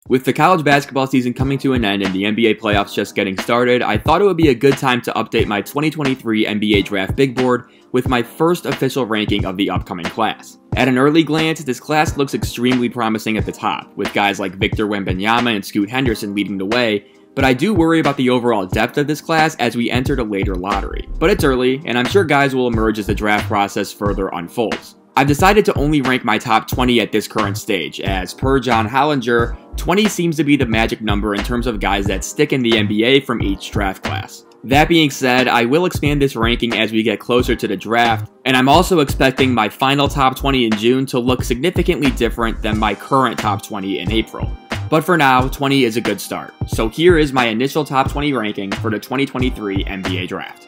With the college basketball season coming to an end and the NBA playoffs just getting started, I thought it would be a good time to update my 2023 NBA Draft Big Board with my first official ranking of the upcoming class. At an early glance, this class looks extremely promising at the top, with guys like Victor Wembanyama and Scoot Henderson leading the way, but I do worry about the overall depth of this class as we enter the later lottery. But it's early, and I'm sure guys will emerge as the draft process further unfolds. I've decided to only rank my top 20 at this current stage, as per John Hollinger, 20 seems to be the magic number in terms of guys that stick in the NBA from each draft class. That being said, I will expand this ranking as we get closer to the draft, and I'm also expecting my final top 20 in June to look significantly different than my current top 20 in April. But for now, 20 is a good start. So here is my initial top 20 ranking for the 2023 NBA Draft.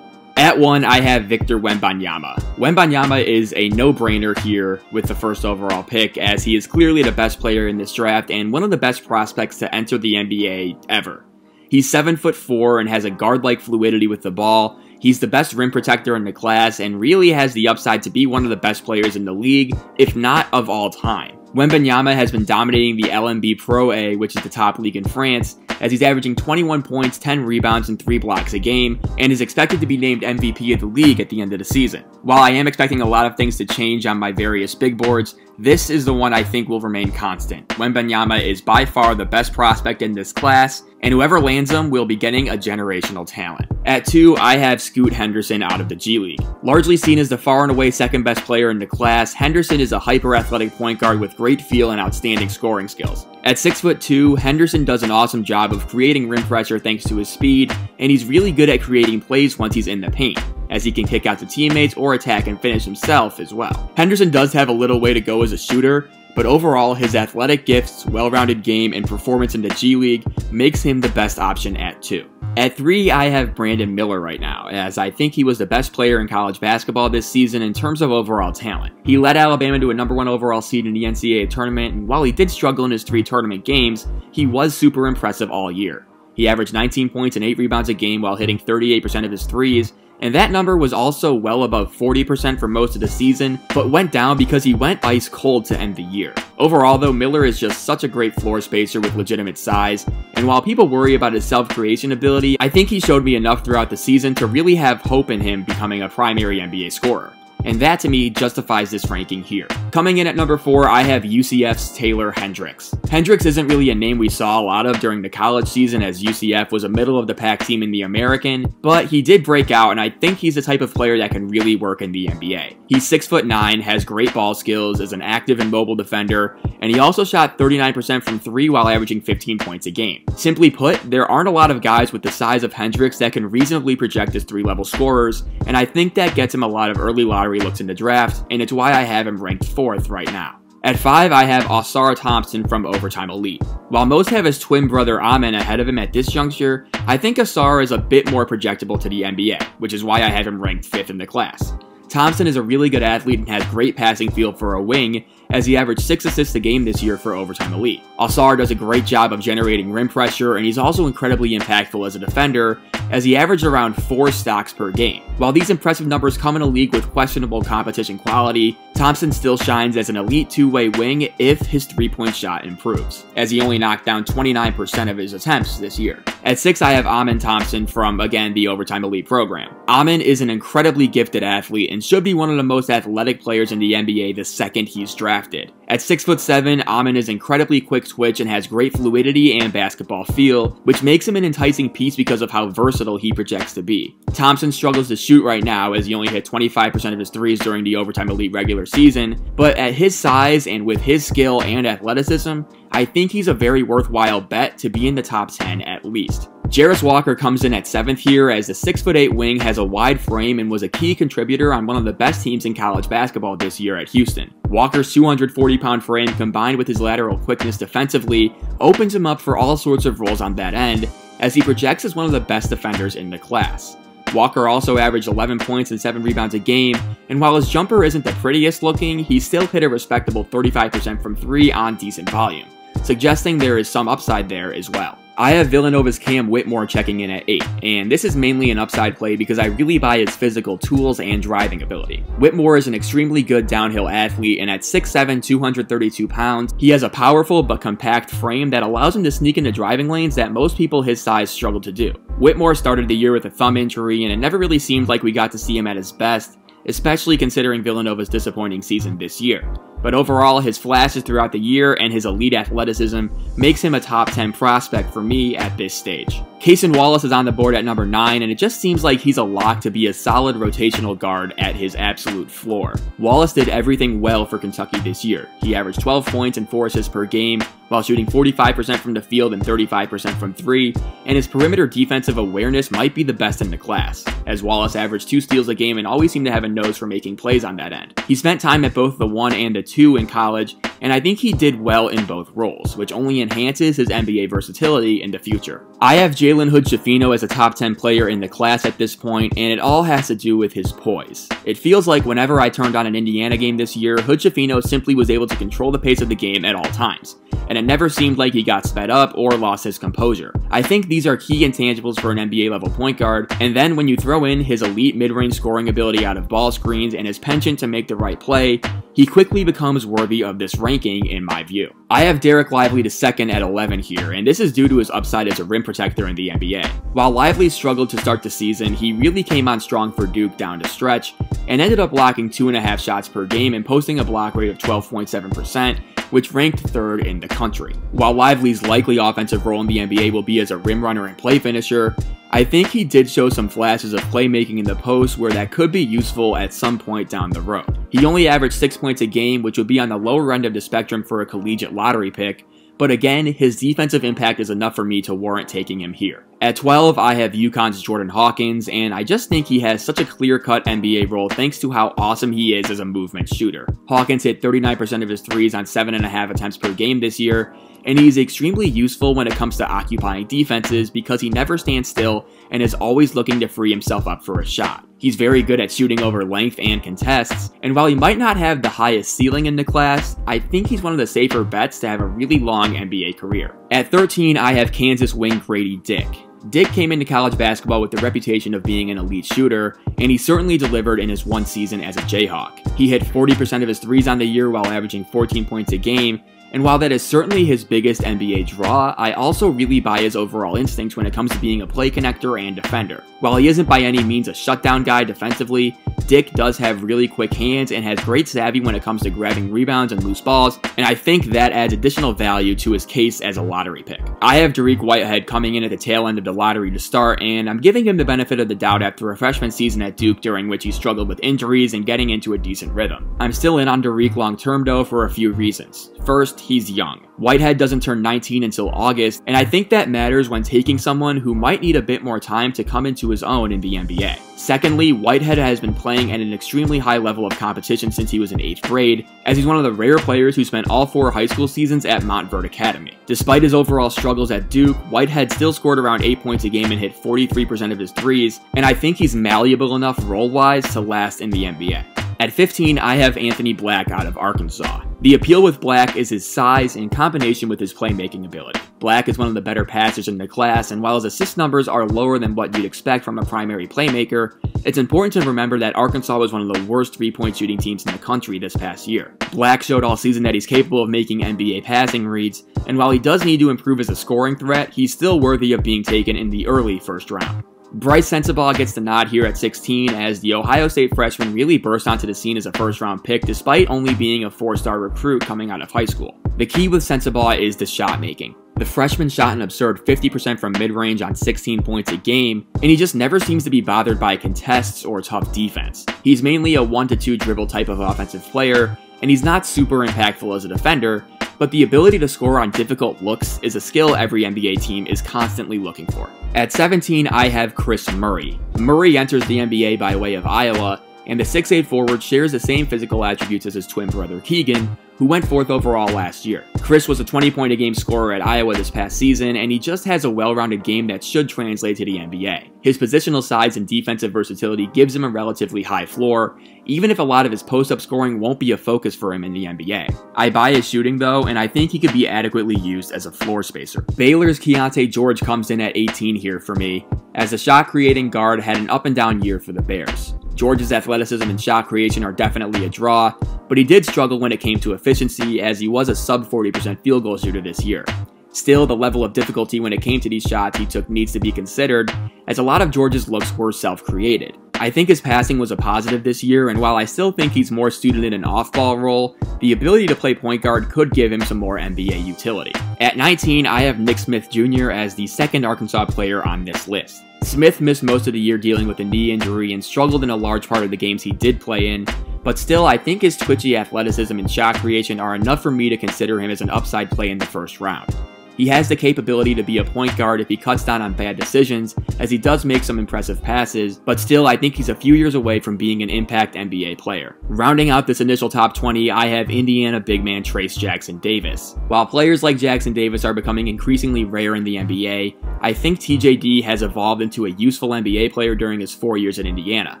At 1, I have Victor Wembanyama. Wembanyama is a no-brainer here with the first overall pick, as he is clearly the best player in this draft and one of the best prospects to enter the NBA ever. He's 7'4" and has a guard-like fluidity with the ball. He's the best rim protector in the class and really has the upside to be one of the best players in the league, if not of all time. Wembanyama has been dominating the LNB Pro A, which is the top league in France, as he's averaging 21 points, 10 rebounds, and 3 blocks a game, and is expected to be named MVP of the league at the end of the season. While I am expecting a lot of things to change on my various big boards, this is the one I think will remain constant. Wembanyama is by far the best prospect in this class, and whoever lands him will be getting a generational talent. At 2, I have Scoot Henderson out of the G League. Largely seen as the far and away second best player in the class, Henderson is a hyper-athletic point guard with great feel and outstanding scoring skills. At 6'2", Henderson does an awesome job of creating rim pressure thanks to his speed, and he's really good at creating plays once he's in the paint, as he can kick out to teammates or attack and finish himself as well. Henderson does have a little way to go as a shooter, but overall his athletic gifts, well-rounded game, and performance in the G League makes him the best option at 2. At 3, I have Brandon Miller right now, as I think he was the best player in college basketball this season in terms of overall talent. He led Alabama to a #1 overall seed in the NCAA tournament, and while he did struggle in his 3 tournament games, he was super impressive all year. He averaged 19 points and 8 rebounds a game while hitting 38% of his threes, and that number was also well above 40% for most of the season, but went down because he went ice cold to end the year. Overall though, Miller is just such a great floor spacer with legitimate size, and while people worry about his self-creation ability, I think he showed me enough throughout the season to really have hope in him becoming a primary NBA scorer. And that to me justifies this ranking here. Coming in at number 4, I have UCF's Taylor Hendricks. Hendricks isn't really a name we saw a lot of during the college season, as UCF was a middle-of-the-pack team in the American, but he did break out, and I think he's the type of player that can really work in the NBA. He's 6'9", has great ball skills, is an active and mobile defender, and he also shot 39% from 3 while averaging 15 points a game. Simply put, there aren't a lot of guys with the size of Hendricks that can reasonably project as 3-level scorers, and I think that gets him a lot of early lottery looks in the draft, and it's why I have him ranked 4th right now. At 5, I have Ausar Thompson from Overtime Elite. While most have his twin brother Amen ahead of him at this juncture, I think Ausar is a bit more projectable to the NBA, which is why I have him ranked 5th in the class. Thompson is a really good athlete and has great passing feel for a wing, as he averaged 6 assists a game this year for Overtime Elite. Ausar does a great job of generating rim pressure, and he's also incredibly impactful as a defender, as he averaged around 4 stocks per game. While these impressive numbers come in a league with questionable competition quality, Thompson still shines as an elite two-way wing if his 3-point shot improves, as he only knocked down 29% of his attempts this year. At 6, I have Amen Thompson from, again, the Overtime Elite program. Amen is an incredibly gifted athlete and should be one of the most athletic players in the NBA the second he's drafted. At 6'7", Amen is incredibly quick twitch and has great fluidity and basketball feel, which makes him an enticing piece because of how versatile he projects to be. Thompson struggles to shoot right now, as he only hit 25% of his threes during the Overtime Elite regular season, but at his size and with his skill and athleticism, I think he's a very worthwhile bet to be in the top 10 at least. Jarace Walker comes in at 7th here, as the 6'8" wing has a wide frame and was a key contributor on one of the best teams in college basketball this year at Houston. Walker's 240-pound frame combined with his lateral quickness defensively opens him up for all sorts of roles on that end, as he projects as one of the best defenders in the class. Walker also averaged 11 points and 7 rebounds a game, and while his jumper isn't the prettiest looking, he still hit a respectable 35% from 3 on decent volume, suggesting there is some upside there as well. I have Villanova's Cam Whitmore checking in at 8, and this is mainly an upside play because I really buy his physical tools and driving ability. Whitmore is an extremely good downhill athlete, and at 6'7", 232 pounds, he has a powerful but compact frame that allows him to sneak into driving lanes that most people his size struggle to do. Whitmore started the year with a thumb injury, and it never really seemed like we got to see him at his best, especially considering Villanova's disappointing season this year. But overall, his flashes throughout the year and his elite athleticism makes him a top 10 prospect for me at this stage. Cason Wallace is on the board at number 9, and it just seems like he's a lock to be a solid rotational guard at his absolute floor. Wallace did everything well for Kentucky this year. He averaged 12 points and 4 assists per game, while shooting 45% from the field and 35% from 3, and his perimeter defensive awareness might be the best in the class, as Wallace averaged 2 steals a game and always seemed to have a nose for making plays on that end. He spent time at both the 1 and the 2 in college, and I think he did well in both roles, which only enhances his NBA versatility in the future. I have Jalen Hood-Schifino as a top 10 player in the class at this point, and it all has to do with his poise. It feels like whenever I turned on an Indiana game this year, Hood-Schifino simply was able to control the pace of the game at all times, and it never seemed like he got sped up or lost his composure. I think these are key intangibles for an NBA level point guard, and then when you throw in his elite mid-range scoring ability out of ball screens and his penchant to make the right play, he quickly becomes worthy of this ranking in my view. I have Dereck Lively II at 11 here, and this is due to his upside as a rim protector in the NBA. While Lively struggled to start the season, he really came on strong for Duke down the stretch, and ended up blocking 2.5 shots per game and posting a block rate of 12.7%, which ranked 3rd in the country. While Lively's likely offensive role in the NBA will be as a rim runner and play finisher, I think he did show some flashes of playmaking in the post where that could be useful at some point down the road. He only averaged 6 points a game, which would be on the lower end of the spectrum for a collegiate lottery pick, but again, his defensive impact is enough for me to warrant taking him here. At 12, I have UConn's Jordan Hawkins, and I just think he has such a clear-cut NBA role thanks to how awesome he is as a movement shooter. Hawkins hit 39% of his threes on 7.5 attempts per game this year, and he's extremely useful when it comes to occupying defenses because he never stands still and is always looking to free himself up for a shot. He's very good at shooting over length and contests, and while he might not have the highest ceiling in the class, I think he's one of the safer bets to have a really long NBA career. At 13, I have Kansas wing Gradey Dick. Dick came into college basketball with the reputation of being an elite shooter, and he certainly delivered in his one season as a Jayhawk. He hit 40% of his threes on the year while averaging 14 points a game, and while that is certainly his biggest NBA draw, I also really buy his overall instincts when it comes to being a play connector and defender. While he isn't by any means a shutdown guy defensively, Dick does have really quick hands and has great savvy when it comes to grabbing rebounds and loose balls, and I think that adds additional value to his case as a lottery pick. I have Dariq Whitehead coming in at the tail end of the lottery to start, and I'm giving him the benefit of the doubt after a freshman season at Duke during which he struggled with injuries and getting into a decent rhythm. I'm still in on Dariq long term though for a few reasons. First, he's young. Whitehead doesn't turn 19 until August, and I think that matters when taking someone who might need a bit more time to come into his own in the NBA. Secondly, Whitehead has been playing at an extremely high level of competition since he was in 8th grade, as he's one of the rare players who spent all 4 high school seasons at Montverde Academy. Despite his overall struggles at Duke, Whitehead still scored around 8 points a game and hit 43% of his threes, and I think he's malleable enough role-wise to last in the NBA. At 15, I have Anthony Black out of Arkansas. The appeal with Black is his size in combination with his playmaking ability. Black is one of the better passers in the class, and while his assist numbers are lower than what you'd expect from a primary playmaker, it's important to remember that Arkansas was one of the worst three-point shooting teams in the country this past year. Black showed all season that he's capable of making NBA passing reads, and while he does need to improve as a scoring threat, he's still worthy of being taken in the early first round. Brice Sensabaugh gets the nod here at 16 as the Ohio State freshman really burst onto the scene as a first-round pick despite only being a 4-star recruit coming out of high school. The key with Sensabaugh is the shot making. The freshman shot an absurd 50% from mid-range on 16 points a game, and he just never seems to be bothered by contests or tough defense. He's mainly a 1-2 dribble type of offensive player, and he's not super impactful as a defender, but the ability to score on difficult looks is a skill every NBA team is constantly looking for. At 17, I have Kris Murray. Murray enters the NBA by way of Iowa, And the 6'8 forward shares the same physical attributes as his twin brother Keegan, who went 4th overall last year. Kris was a 20-point-a-game scorer at Iowa this past season, and he just has a well-rounded game that should translate to the NBA. His positional size and defensive versatility gives him a relatively high floor, even if a lot of his post-up scoring won't be a focus for him in the NBA. I buy his shooting though, and I think he could be adequately used as a floor spacer. Baylor's Keyonte George comes in at 18 here for me, as the shot-creating guard had an up-and-down year for the Bears. George's athleticism and shot creation are definitely a draw, but he did struggle when it came to efficiency, as he was a sub 40% field goal shooter this year. Still, the level of difficulty when it came to these shots he took needs to be considered, as a lot of George's looks were self-created. I think his passing was a positive this year, and while I still think he's more suited in an off-ball role, the ability to play point guard could give him some more NBA utility. At 19, I have Nick Smith Jr. as the second Arkansas player on this list. Smith missed most of the year dealing with a knee injury and struggled in a large part of the games he did play in, but still I think his twitchy athleticism and shot creation are enough for me to consider him as an upside play in the first round. He has the capability to be a point guard if he cuts down on bad decisions, as he does make some impressive passes, but still I think he's a few years away from being an impact NBA player. Rounding out this initial top 20, I have Indiana big man Trayce Jackson-Davis. While players like Jackson-Davis are becoming increasingly rare in the NBA, I think TJD has evolved into a useful NBA player during his 4 years at Indiana.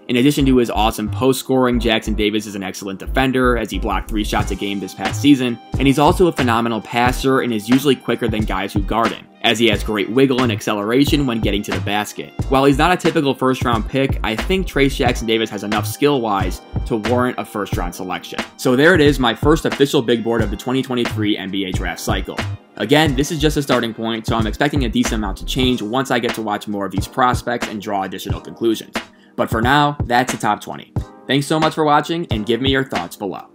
In addition to his awesome post scoring, Jackson-Davis is an excellent defender, as he blocked 3 shots a game this past season, and he's also a phenomenal passer and is usually quicker than guys who guard him, as he has great wiggle and acceleration when getting to the basket. While he's not a typical first round pick, I think Trayce Jackson-Davis has enough skill-wise to warrant a first round selection. So there it is, my first official big board of the 2023 NBA draft cycle. Again, this is just a starting point, so I'm expecting a decent amount to change once I get to watch more of these prospects and draw additional conclusions. But for now, that's the top 20. Thanks so much for watching, and give me your thoughts below.